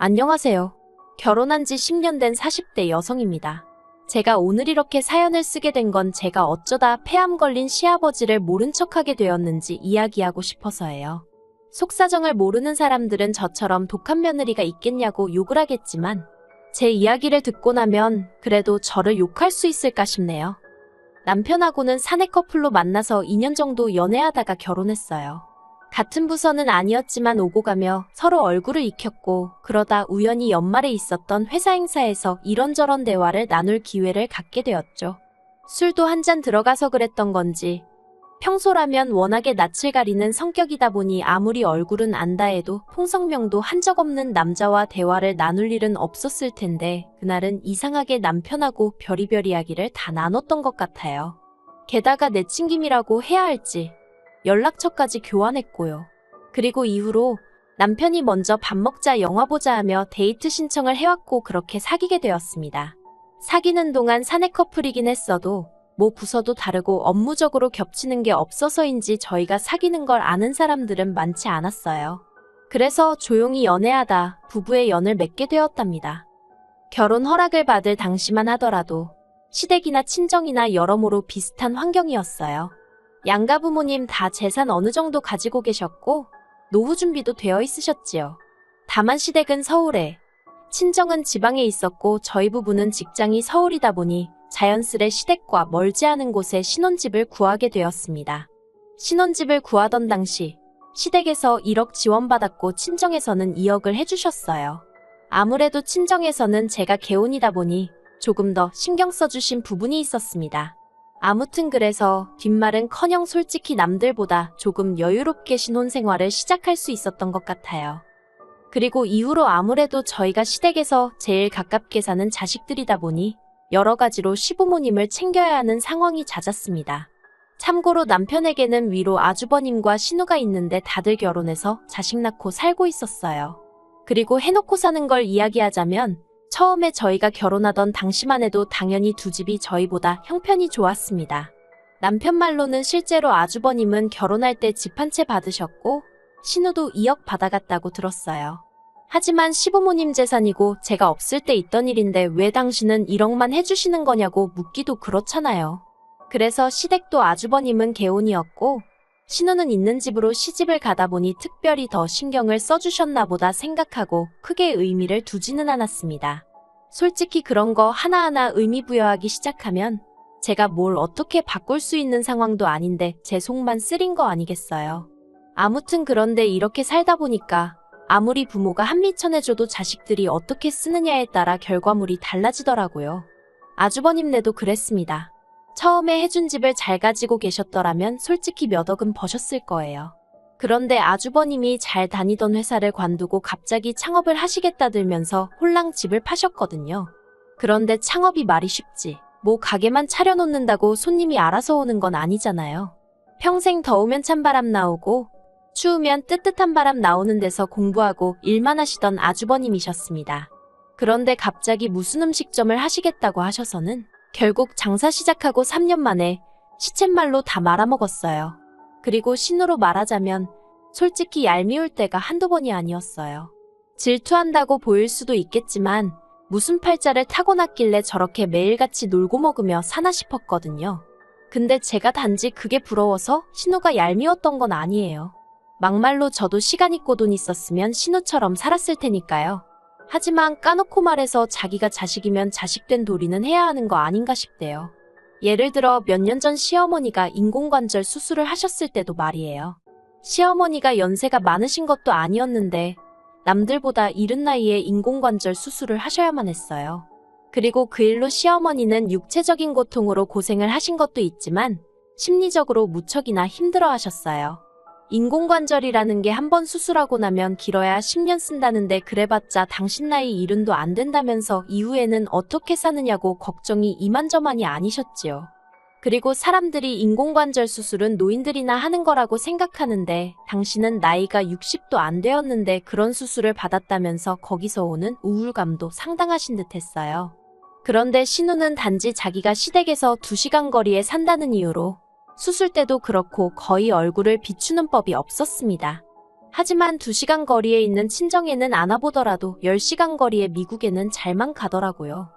안녕하세요. 결혼한 지 10년 된 40대 여성입니다. 제가 오늘 이렇게 사연을 쓰게 된 건 제가 어쩌다 폐암 걸린 시아버지를 모른 척하게 되었는지 이야기하고 싶어서예요. 속사정을 모르는 사람들은 저처럼 독한 며느리가 있겠냐고 욕을 하겠지만 제 이야기를 듣고 나면 그래도 저를 욕할 수 있을까 싶네요. 남편하고는 사내 커플로 만나서 2년 정도 연애하다가 결혼했어요. 같은 부서는 아니었지만 오고 가며 서로 얼굴을 익혔고 그러다 우연히 연말에 있었던 회사 행사에서 이런저런 대화를 나눌 기회를 갖게 되었죠. 술도 한 잔 들어가서 그랬던 건지 평소라면 워낙에 낯을 가리는 성격이다 보니 아무리 얼굴은 안다 해도 통성명도 한 적 없는 남자와 대화를 나눌 일은 없었을 텐데 그날은 이상하게 남편하고 별의별 이야기를 다 나눴던 것 같아요. 게다가 내친김이라고 해야 할지 연락처까지 교환했고요. 그리고 이후로 남편이 먼저 밥 먹자 영화 보자 하며 데이트 신청을 해왔고 그렇게 사귀게 되었습니다. 사귀는 동안 사내 커플이긴 했어도 뭐 부서도 다르고 업무적으로 겹치는 게 없어서인지 저희가 사귀는 걸 아는 사람들은 많지 않았어요. 그래서 조용히 연애하다 부부의 연을 맺게 되었답니다. 결혼 허락을 받을 당시만 하더라도 시댁이나 친정이나 여러모로 비슷한 환경이었어요. 양가 부모님 다 재산 어느 정도 가지고 계셨고 노후 준비도 되어 있으셨지요. 다만 시댁은 서울에, 친정은 지방에 있었고 저희 부부는 직장이 서울이다 보니 자연스레 시댁과 멀지 않은 곳에 신혼집을 구하게 되었습니다. 신혼집을 구하던 당시 시댁에서 1억 지원받았고 친정에서는 2억을 해주셨어요. 아무래도 친정에서는 제가 개혼이다 보니 조금 더 신경 써주신 부분이 있었습니다. 아무튼 그래서 뒷말은커녕 솔직히 남들보다 조금 여유롭게 신혼 생활을 시작할 수 있었던 것 같아요. 그리고 이후로 아무래도 저희가 시댁에서 제일 가깝게 사는 자식들이다 보니 여러 가지로 시부모님을 챙겨야 하는 상황이 잦았습니다. 참고로 남편에게는 위로 아주버님과 신우가 있는데 다들 결혼해서 자식 낳고 살고 있었어요. 그리고 해놓고 사는 걸 이야기하자면 처음에 저희가 결혼하던 당시만 해도 당연히 두 집이 저희보다 형편이 좋았습니다. 남편 말로는 실제로 아주버님은 결혼할 때 집 한 채 받으셨고 신우도 2억 받아갔다고 들었어요. 하지만 시부모님 재산이고 제가 없을 때 있던 일인데 왜 당신은 1억만 해주시는 거냐고 묻기도 그렇잖아요. 그래서 시댁도 아주버님은 개혼이었고 신우는 있는 집으로 시집을 가다 보니 특별히 더 신경을 써주셨나 보다 생각하고 크게 의미를 두지는 않았습니다. 솔직히 그런 거 하나하나 의미 부여하기 시작하면 제가 뭘 어떻게 바꿀 수 있는 상황도 아닌데 제 속만 쓰린 거 아니겠어요. 아무튼 그런데 이렇게 살다 보니까 아무리 부모가 한미천해줘도 자식들이 어떻게 쓰느냐에 따라 결과물이 달라지더라고요. 아주버님네도 그랬습니다. 처음에 해준 집을 잘 가지고 계셨더라면 솔직히 몇 억은 버셨을 거예요. 그런데 아주버님이 잘 다니던 회사를 관두고 갑자기 창업을 하시겠다들면서 홀랑 집을 파셨거든요. 그런데 창업이 말이 쉽지. 뭐 가게만 차려놓는다고 손님이 알아서 오는 건 아니잖아요. 평생 더우면 찬바람 나오고 추우면 뜨뜻한 바람 나오는 데서 공부하고 일만 하시던 아주버님이셨습니다. 그런데 갑자기 무슨 음식점을 하시겠다고 하셔서는 결국 장사 시작하고 3년 만에 시쳇말로 다 말아먹었어요. 그리고 신우로 말하자면 솔직히 얄미울 때가 한두 번이 아니었어요. 질투한다고 보일 수도 있겠지만 무슨 팔자를 타고났길래 저렇게 매일같이 놀고 먹으며 사나 싶었거든요. 근데 제가 단지 그게 부러워서 신우가 얄미웠던 건 아니에요. 막말로 저도 시간 있고 돈 있었으면 신우처럼 살았을 테니까요. 하지만 까놓고 말해서 자기가 자식이면 자식된 도리는 해야 하는 거 아닌가 싶대요. 예를 들어 몇 년 전 시어머니가 인공관절 수술을 하셨을 때도 말이에요. 시어머니가 연세가 많으신 것도 아니었는데 남들보다 이른 나이에 인공관절 수술을 하셔야만 했어요. 그리고 그 일로 시어머니는 육체적인 고통으로 고생을 하신 것도 있지만 심리적으로 무척이나 힘들어 하셨어요. 인공관절이라는 게 한 번 수술하고 나면 길어야 10년 쓴다는데 그래봤자 당신 나이 70도 안 된다면서 이후에는 어떻게 사느냐고 걱정이 이만저만이 아니셨지요. 그리고 사람들이 인공관절 수술은 노인들이나 하는 거라고 생각하는데 당신은 나이가 60도 안 되었는데 그런 수술을 받았다면서 거기서 오는 우울감도 상당하신 듯 했어요. 그런데 신우는 단지 자기가 시댁에서 2시간 거리에 산다는 이유로 수술 때도 그렇고 거의 얼굴을 비추는 법이 없었습니다. 하지만 2시간 거리에 있는 친정에는 안 와보더라도 10시간 거리의 미국에는 잘만 가더라고요.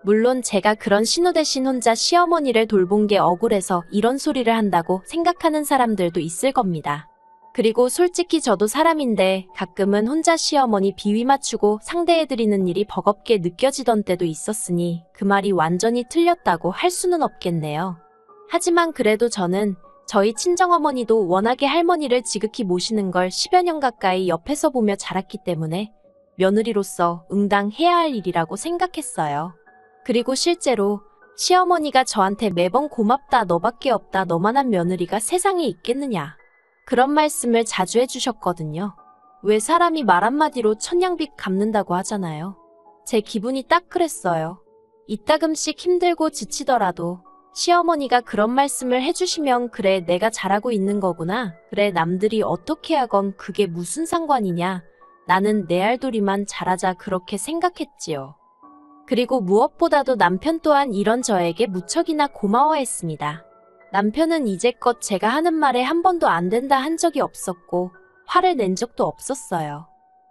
물론 제가 그런 신우 대신 혼자 시어머니를 돌본 게 억울해서 이런 소리를 한다고 생각하는 사람들도 있을 겁니다. 그리고 솔직히 저도 사람인데 가끔은 혼자 시어머니 비위 맞추고 상대해드리는 일이 버겁게 느껴지던 때도 있었으니 그 말이 완전히 틀렸다고 할 수는 없겠네요. 하지만 그래도 저는 저희 친정어머니도 워낙에 할머니를 지극히 모시는 걸 10여 년 가까이 옆에서 보며 자랐기 때문에 며느리로서 응당해야 할 일이라고 생각했어요. 그리고 실제로 시어머니가 저한테 매번 고맙다, 너밖에 없다, 너만한 며느리가 세상에 있겠느냐, 그런 말씀을 자주 해주셨거든요. 왜 사람이 말 한마디로 천냥빚 갚는다고 하잖아요. 제 기분이 딱 그랬어요. 이따금씩 힘들고 지치더라도 시어머니가 그런 말씀을 해주시면 그래, 내가 잘하고 있는 거구나. 그래, 남들이 어떻게 하건 그게 무슨 상관이냐. 나는 내 알도리만 잘하자, 그렇게 생각했지요. 그리고 무엇보다도 남편 또한 이런 저에게 무척이나 고마워했습니다. 남편은 이제껏 제가 하는 말에 한 번도 안 된다 한 적이 없었고 화를 낸 적도 없었어요.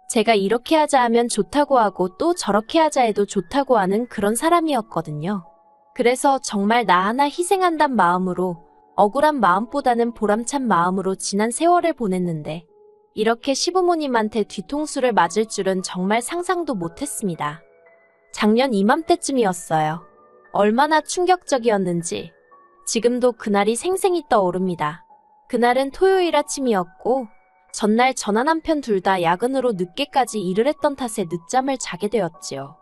제가 이렇게 하자 하면 좋다고 하고 또 저렇게 하자 해도 좋다고 하는 그런 사람이었거든요. 그래서 정말 나 하나 희생한단 마음으로, 억울한 마음보다는 보람찬 마음으로 지난 세월을 보냈는데 이렇게 시부모님한테 뒤통수를 맞을 줄은 정말 상상도 못했습니다. 작년 이맘때쯤이었어요. 얼마나 충격적이었는지 지금도 그날이 생생히 떠오릅니다. 그날은 토요일 아침이었고 전날 저나 남편 둘 다 야근으로 늦게까지 일을 했던 탓에 늦잠을 자게 되었지요.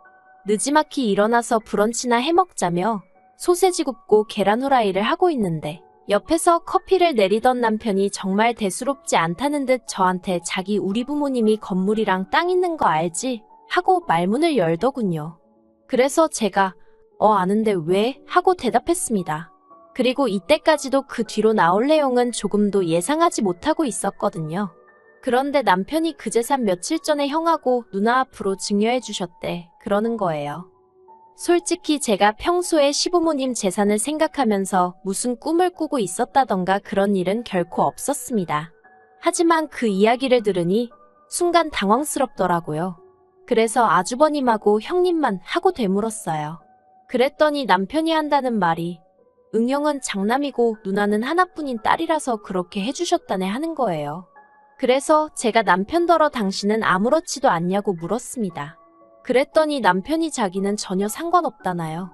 느지막이 일어나서 브런치나 해먹자며 소세지 굽고 계란 후라이를 하고 있는데 옆에서 커피를 내리던 남편이 정말 대수롭지 않다는 듯 저한테 자기 우리 부모님이 건물이랑 땅 있는 거 알지? 하고 말문을 열더군요. 그래서 제가 아는데 왜? 하고 대답했습니다. 그리고 이때까지도 그 뒤로 나올 내용은 조금도 예상하지 못하고 있었거든요. 그런데 남편이 그 재산 며칠 전에 형하고 누나 앞으로 증여해 주셨대. 그러는 거예요. 솔직히 제가 평소에 시부모님 재산을 생각하면서 무슨 꿈을 꾸고 있었다던가 그런 일은 결코 없었습니다. 하지만 그 이야기를 들으니 순간 당황스럽더라고요. 그래서 아주버님하고 형님만 하고 되물었어요. 그랬더니 남편이 한다는 말이 응형은 장남이고 누나는 하나뿐인 딸이라서 그렇게 해주셨다네 하는 거예요. 그래서 제가 남편더러 당신은 아무렇지도 않냐고 물었습니다. 그랬더니 남편이 자기는 전혀 상관없다나요.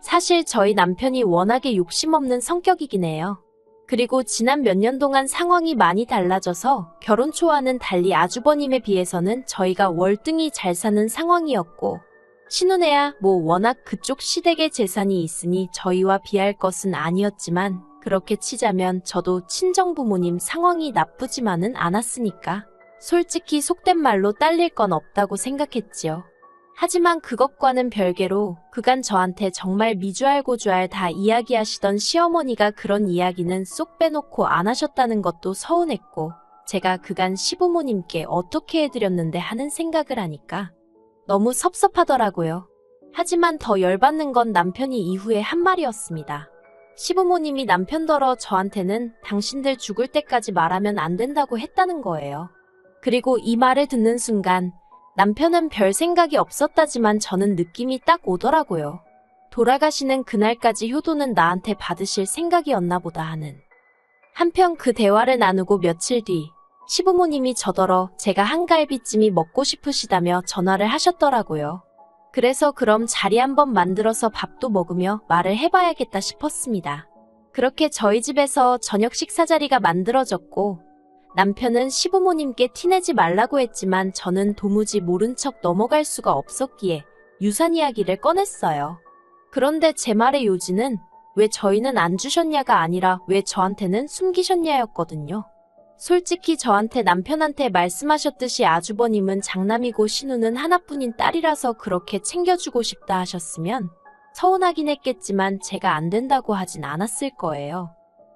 사실 저희 남편이 워낙에 욕심없는 성격이긴 해요. 그리고 지난 몇 년 동안 상황이 많이 달라져서 결혼 초와는 달리 아주버님에 비해서는 저희가 월등히 잘 사는 상황이었고 신혼해야 워낙 그쪽 시댁의 재산이 있으니 저희와 비할 것은 아니었지만 그렇게 치자면 저도 친정부모님 상황이 나쁘지만은 않았으니까 솔직히 속된 말로 딸릴 건 없다고 생각했지요. 하지만 그것과는 별개로 그간 저한테 정말 미주알 고주알 다 이야기하시던 시어머니가 그런 이야기는 쏙 빼놓고 안 하셨다는 것도 서운했고 제가 그간 시부모님께 어떻게 해드렸는데 하는 생각을 하니까 너무 섭섭하더라고요. 하지만 더 열받는 건 남편이 이후에 한 말이었습니다. 시부모님이 남편더러 저한테는 당신들 죽을 때까지 말하면 안 된다고 했다는 거예요. 그리고 이 말을 듣는 순간 남편은 별 생각이 없었다지만 저는 느낌이 딱 오더라고요. 돌아가시는 그날까지 효도는 나한테 받으실 생각이었나 보다 하는. 한편 그 대화를 나누고 며칠 뒤 시부모님이 저더러 제가 한갈비찜이 먹고 싶으시다며 전화를 하셨더라고요. 그래서 그럼 자리 한번 만들어서 밥도 먹으며 말을 해봐야겠다 싶었습니다. 그렇게 저희 집에서 저녁 식사 자리가 만들어졌고 남편은 시부모님께 티내지 말라고 했지만 저는 도무지 모른 척 넘어갈 수가 없었기에 유산 이야기를 꺼냈어요. 그런데 제 말의 요지는 왜 저희는 안 주셨냐가 아니라 왜 저한테는 숨기셨냐였거든요. 솔직히 저한테 남편한테 말씀하셨듯이 아주버님은 장남이고 신우는 하나뿐인 딸이라서 그렇게 챙겨주고 싶다 하셨으면 서운하긴 했겠지만 제가 안 된다고 하진 않았을 거예요.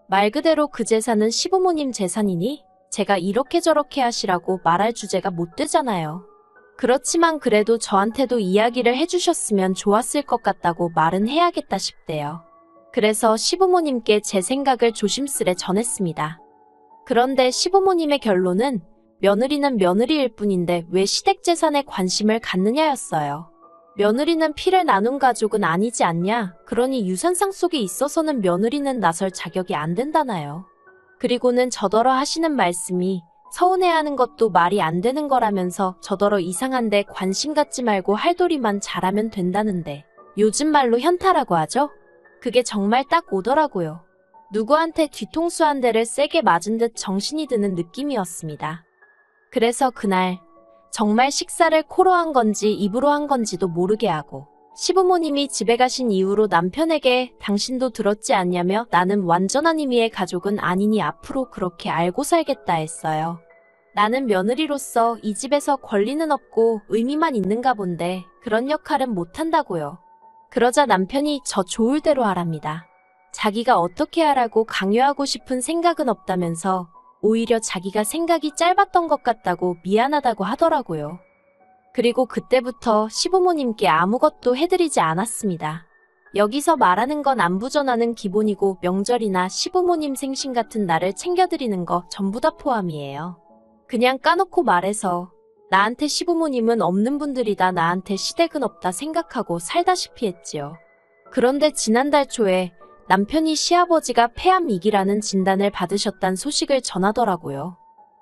말 그대로 그 재산은 시부모님 재산이니 제가 이렇게 저렇게 하시라고 말할 주제가 못 되잖아요. 그렇지만 그래도 저한테도 이야기를 해주셨으면 좋았을 것 같다고 말은 해야겠다 싶대요. 그래서 시부모님께 제 생각을 조심스레 전했습니다. 그런데 시부모님의 결론은 며느리는 며느리일 뿐인데 왜 시댁 재산에 관심을 갖느냐였어요. 며느리는 피를 나눈 가족은 아니지 않냐? 그러니 유산상 속에 있어서는 며느리는 나설 자격이 안 된다나요? 그리고는 저더러 하시는 말씀이 서운해하는 것도 말이 안 되는 거라면서 저더러 이상한데 관심 갖지 말고 할도리만 잘하면 된다는데 요즘 말로 현타라고 하죠? 그게 정말 딱 오더라고요. 누구한테 뒤통수 한 대를 세게 맞은 듯 정신이 드는 느낌이었습니다. 그래서 그날 정말 식사를 코로 한 건지 입으로 한 건지도 모르게 하고 시부모님이 집에 가신 이후로 남편에게 당신도 들었지 않냐며 나는 완전한 의미의 가족은 아니니 앞으로 그렇게 알고 살겠다 했어요. 나는 며느리로서 이 집에서 권리는 없고 의미만 있는가 본데 그런 역할은 못한다고요. 그러자 남편이 저 좋을 대로 하랍니다. 자기가 어떻게 하라고 강요하고 싶은 생각은 없다면서 오히려 자기가 생각이 짧았던 것 같다고 미안하다고 하더라고요. 그리고 그때부터 시부모님께 아무것도 해드리지 않았습니다. 여기서 말하는 건 안부 전화는 기본이고 명절이나 시부모님 생신 같은 날을 챙겨드리는 거 전부 다 포함이에요. 그냥 까놓고 말해서 나한테 시부모님은 없는 분들이다 나한테 시댁은 없다 생각하고 살다시피 했지요. 그런데 지난달 초에 남편이 시아버지가 폐암위기라는 진단을 받으셨단 소식을 전하더라고요.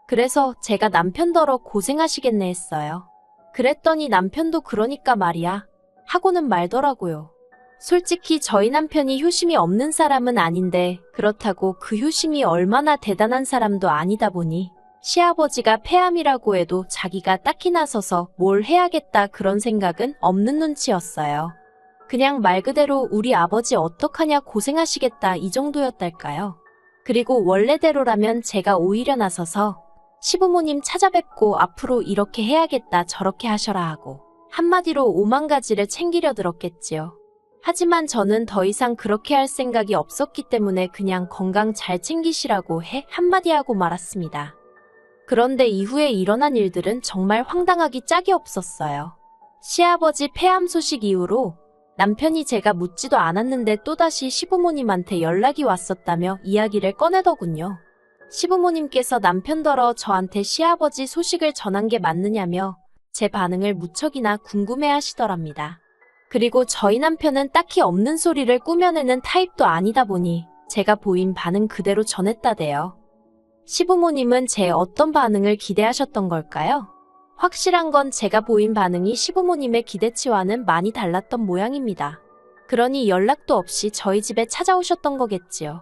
그래서 제가 남편더러 고생하시겠네 했어요. 그랬더니 남편도 그러니까 말이야 하고는 말더라고요. 솔직히 저희 남편이 효심이 없는 사람은 아닌데 그렇다고 그 효심이 얼마나 대단한 사람도 아니다 보니 시아버지가 폐암이라고 해도 자기가 딱히 나서서 뭘 해야겠다 그런 생각은 없는 눈치였어요. 그냥 말 그대로 우리 아버지 어떡하냐 고생하시겠다 이 정도였달까요. 그리고 원래대로라면 제가 오히려 나서서 시부모님 찾아뵙고 앞으로 이렇게 해야겠다 저렇게 하셔라 하고 한마디로 5만 가지를 챙기려 들었겠지요. 하지만 저는 더 이상 그렇게 할 생각이 없었기 때문에 그냥 건강 잘 챙기시라고 해 한마디 하고 말았습니다. 그런데 이후에 일어난 일들은 정말 황당하기 짝이 없었어요. 시아버지 폐암 소식 이후로 남편이 제가 묻지도 않았는데 또다시 시부모님한테 연락이 왔었다며 이야기를 꺼내더군요. 시부모님께서 남편더러 저한테 시아버지 소식을 전한 게 맞느냐며 제 반응을 무척이나 궁금해 하시더랍니다. 그리고 저희 남편은 딱히 없는 소리를 꾸며내는 타입도 아니다 보니 제가 보인 반응 그대로 전했다대요. 시부모님은 제 어떤 반응을 기대하셨던 걸까요? 확실한 건 제가 보인 반응이 시부모님의 기대치와는 많이 달랐던 모양입니다. 그러니 연락도 없이 저희 집에 찾아오셨던 거겠지요.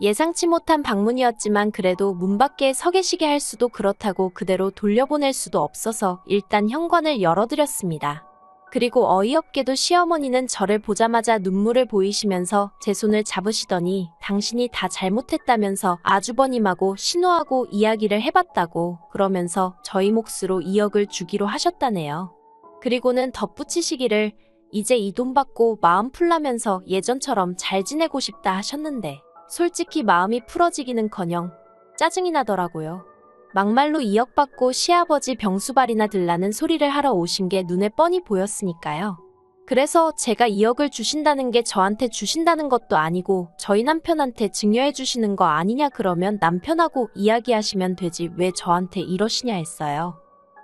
예상치 못한 방문이었지만 그래도 문 밖에 서 계시게 할 수도 그렇다고 그대로 돌려보낼 수도 없어서 일단 현관을 열어드렸습니다. 그리고 어이없게도 시어머니는 저를 보자마자 눈물을 보이시면서 제 손을 잡으시더니 당신이 다 잘못했다면서 아주버님하고 신우하고 이야기를 해봤다고 그러면서 저희 몫으로 2억을 주기로 하셨다네요. 그리고는 덧붙이시기를 이제 이 돈 받고 마음 풀라면서 예전처럼 잘 지내고 싶다 하셨는데 솔직히 마음이 풀어지기는커녕 짜증이 나더라고요. 막말로 2억 받고 시아버지 병수발이나 들라는 소리를 하러 오신 게 눈에 뻔히 보였으니까요. 그래서 제가 2억을 주신다는 게 저한테 주신다는 것도 아니고 저희 남편한테 증여해 주시는 거 아니냐 그러면 남편하고 이야기하시면 되지 왜 저한테 이러시냐 했어요.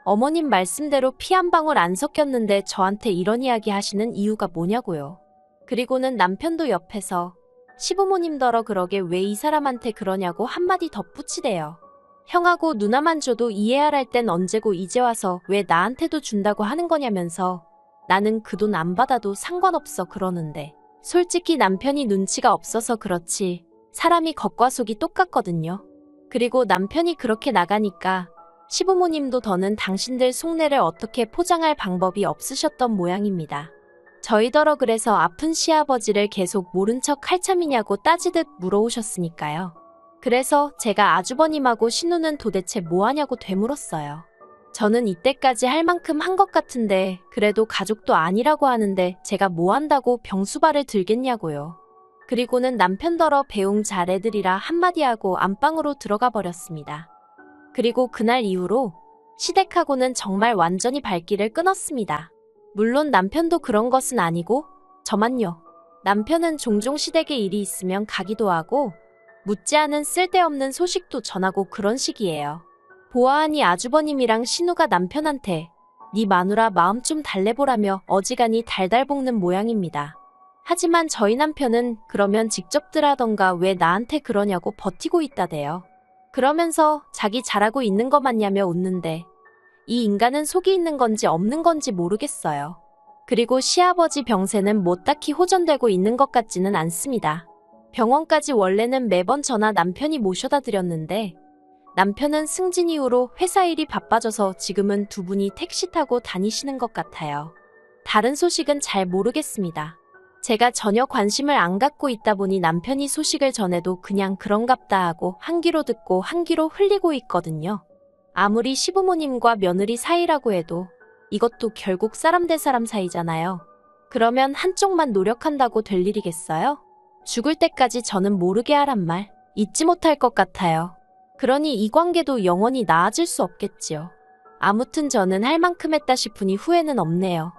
어머님 말씀대로 피 한 방울 안 섞였는데 저한테 이런 이야기 하시는 이유가 뭐냐고요. 그리고는 남편도 옆에서 시부모님더러 그러게 왜 이 사람한테 그러냐고 한마디 덧붙이대요. 형하고 누나만 줘도 이해할 땐 언제고 이제 와서 왜 나한테도 준다고 하는 거냐면서 나는 그 돈 안 받아도 상관없어 그러는데 솔직히 남편이 눈치가 없어서 그렇지 사람이 겉과 속이 똑같거든요. 그리고 남편이 그렇게 나가니까 시부모님도 더는 당신들 속내를 어떻게 포장할 방법이 없으셨던 모양입니다. 저희더러 그래서 아픈 시아버지를 계속 모른 척 할 참이냐고 따지듯 물어오셨으니까요. 그래서 제가 아주버님하고 신우는 도대체 뭐하냐고 되물었어요. 저는 이때까지 할 만큼 한 것 같은데 그래도 가족도 아니라고 하는데 제가 뭐 한다고 병수발을 들겠냐고요. 그리고는 남편더러 배웅 잘해드리라 한마디 하고 안방으로 들어가 버렸습니다. 그리고 그날 이후로 시댁하고는 정말 완전히 발길을 끊었습니다. 물론 남편도 그런 것은 아니고 저만요. 남편은 종종 시댁에 일이 있으면 가기도 하고 묻지 않은 쓸데없는 소식도 전하고 그런 식이에요. 보아하니 아주버님이랑 신우가 남편한테 네 마누라 마음 좀 달래보라며 어지간히 달달 볶는 모양입니다. 하지만 저희 남편은 그러면 직접들 하던가 왜 나한테 그러냐고 버티고 있다대요. 그러면서 자기 잘하고 있는 거 맞냐며 웃는데 이 인간은 속이 있는 건지 없는 건지 모르겠어요. 그리고 시아버지 병세는 뭐 딱히 호전되고 있는 것 같지는 않습니다. 병원까지 원래는 매번 저나 남편이 모셔다 드렸는데 남편은 승진 이후로 회사 일이 바빠져서 지금은 두 분이 택시 타고 다니시는 것 같아요. 다른 소식은 잘 모르겠습니다. 제가 전혀 관심을 안 갖고 있다 보니 남편이 소식을 전해도 그냥 그런갑다 하고 한 귀로 듣고 한 귀로 흘리고 있거든요. 아무리 시부모님과 며느리 사이라고 해도 이것도 결국 사람 대 사람 사이잖아요. 그러면 한쪽만 노력한다고 될 일이겠어요? 죽을 때까지 저는 모르게 하란 말 잊지 못할 것 같아요. 그러니 이 관계도 영원히 나아질 수 없겠지요. 아무튼 저는 할 만큼 했다 싶으니 후회는 없네요.